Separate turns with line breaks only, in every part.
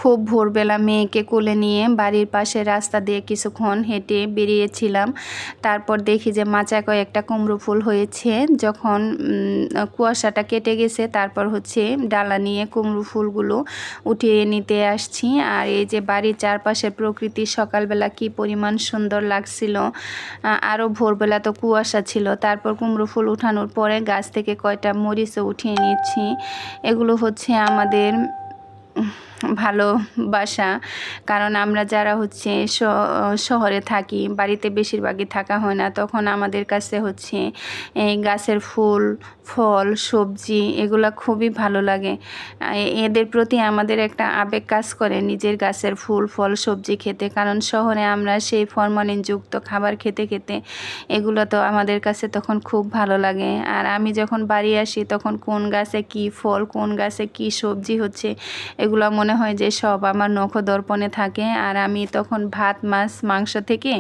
খুব ভোরবেলা মেয়েকে কোলে নিয়ে বাড়ির পাশে রাস্তা দিয়ে কিছুক্ষণ হেঁটে বেরিয়েছিলাম। তারপর দেখি যে মাচা কয়েকটা কুমড়ো ফুল হয়েছে। যখন কুয়াশাটা কেটে গেছে তারপর হচ্ছে ডালা নিয়ে কুমড়ো ফুলগুলো উঠিয়ে নিতে আসছি। আর এই যে বাড়ির চারপাশের প্রকৃতি সকালবেলা কি পরিমাণ সুন্দর লাগছিল। আরও ভোরবেলা তো কুয়াশা ছিল। তারপর কুমড়ো ফুল উঠানোর পরে গাছ থেকে কয়টা মরিচও উঠিয়ে নিচ্ছি। এগুলো হচ্ছে আমাদের ভালোবাসা, কারণ আমরা যারা হচ্ছে শহরে থাকি, বাড়িতে বেশিরভাগই থাকা হয় না, তখন আমাদের কাছে হচ্ছে এই গাছের ফুল ফল সবজি এগুলা খুবই ভালো লাগে। এদের প্রতি আমাদের একটা আবেগ কাজ করে নিজের গাছের ফুল ফল সবজি খেতে, কারণ শহরে আমরা সেই ফরমালিনযুক্ত খাবার খেতে খেতে এগুলো তো আমাদের কাছে তখন খুব ভালো লাগে। আর আমি যখন বাড়ি আসি তখন কোন গাছে কি ফল কোন গাছে কি সবজি হচ্ছে এগুলো মনে হয় যে সব আমার নখদর্পণে থাকে। আর আমি তখন ভাত মাছ মাংস থেকে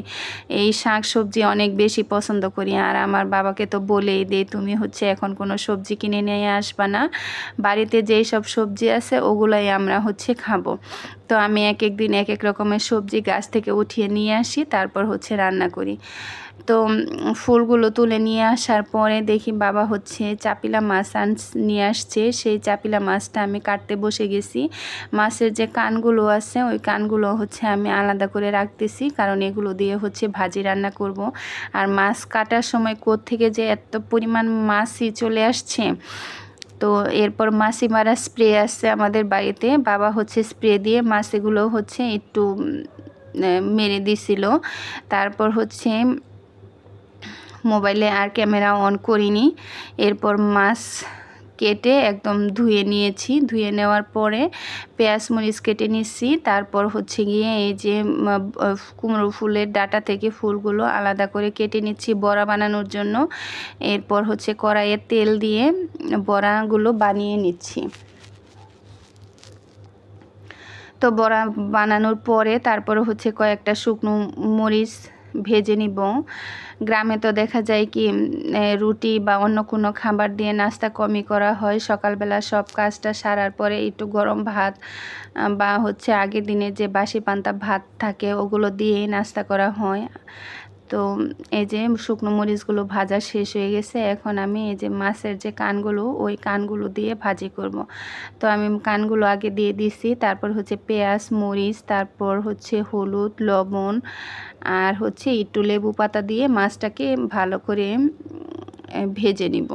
এই শাক সবজি অনেক বেশি পছন্দ করি। আর আমার বাবাকে তো বলেই দিই, তুমি হচ্ছে এখন কোনো সবজি কিনে নিয়ে আসবা না, বাড়িতে যেই সব সবজি আছে ওগুলাই আমরা হচ্ছে খাবো। তো আমি এক এক দিন এক এক রকমের সবজি গাছ থেকে উঠিয়ে নিয়ে আসি, তারপর হচ্ছে রান্না করি। তো ফুলগুলো তুলে নিয়ে আসার পরে দেখি বাবা হচ্ছে চাপিলা মাছ নিয়ে আসছে। সেই চাপিলা মাছটা আমি কাটতে বসে গেছি। মাছের যে কানগুলো আছে ওই কানগুলো হচ্ছে আমি আলাদা করে রাখতেছি, কারণ এগুলো দিয়ে হচ্ছে ভাজি রান্না করব। আর মাছ কাটার সময় কোত্থেকে যে এত পরিমাণ মাছই চলে আসছে। তো এরপর মাছি মারা স্প্রে আসছে আমাদের বাড়িতে, বাবা হচ্ছে স্প্রে দিয়ে মাছগুলো হচ্ছে একটু মেরে দিছিল। তারপর হচ্ছে মোবাইলে আর ক্যামেরা অন করিনি। এরপর মাছ কেটে একদম ধুয়ে নিয়েছি। ধুয়ে নেওয়ার পরে পেঁয়াজ মরিচ কেটে নিচ্ছি। তারপর হচ্ছে গিয়ে এই যে কুমড়ো ফুলের ডাটা থেকে ফুলগুলো আলাদা করে কেটে নিচ্ছি বড়া বানানোর জন্য। এরপর হচ্ছে কড়াইয়ে তেল দিয়ে বড়াগুলো বানিয়ে নিচ্ছি। তো বড়া বানানোর পরে তারপরে হচ্ছে কয়েকটা শুকনো মরিচ ভেজে নিব। গ্রামে তো দেখা যায় কি রুটি বা অন্য কোনো খাবার দিয়ে নাস্তা কমই করা হয়। সকালবেলা সব কাজটা সারার পরে একটু গরম ভাত বা হচ্ছে আগের দিনের যে বাসি পান্তা ভাত থাকে ওগুলো দিয়েই নাস্তা করা হয়। তো এই যে শুকনো মরিচগুলো ভাজা শেষ হয়ে গেছে। এখন আমি এই যে মাছের যে কানগুলো ওই কানগুলো দিয়ে ভাজি করব। তো আমি কানগুলো আগে দিয়ে দিছি, তারপর হচ্ছে পেঁয়াজ মরিচ, তারপর হচ্ছে হলুদ লবণ আর হচ্ছে একটু লেবু পাতা দিয়ে মাছটাকে ভালো করে ভেজে নিব।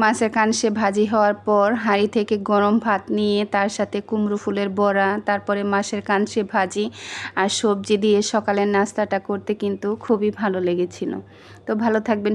মাছের কানসে ভাজি হওয়ার পর হাঁড়ি থেকে গরম ভাত নিয়ে তার সাথে কুমড়ো ফুলের বড়া, তারপরে মাছের কানসে ভাজি আর সবজি দিয়ে সকালের নাস্তাটা করতে কিন্তু খুবই ভালো লেগেছিল। তো ভালো থাকবেন।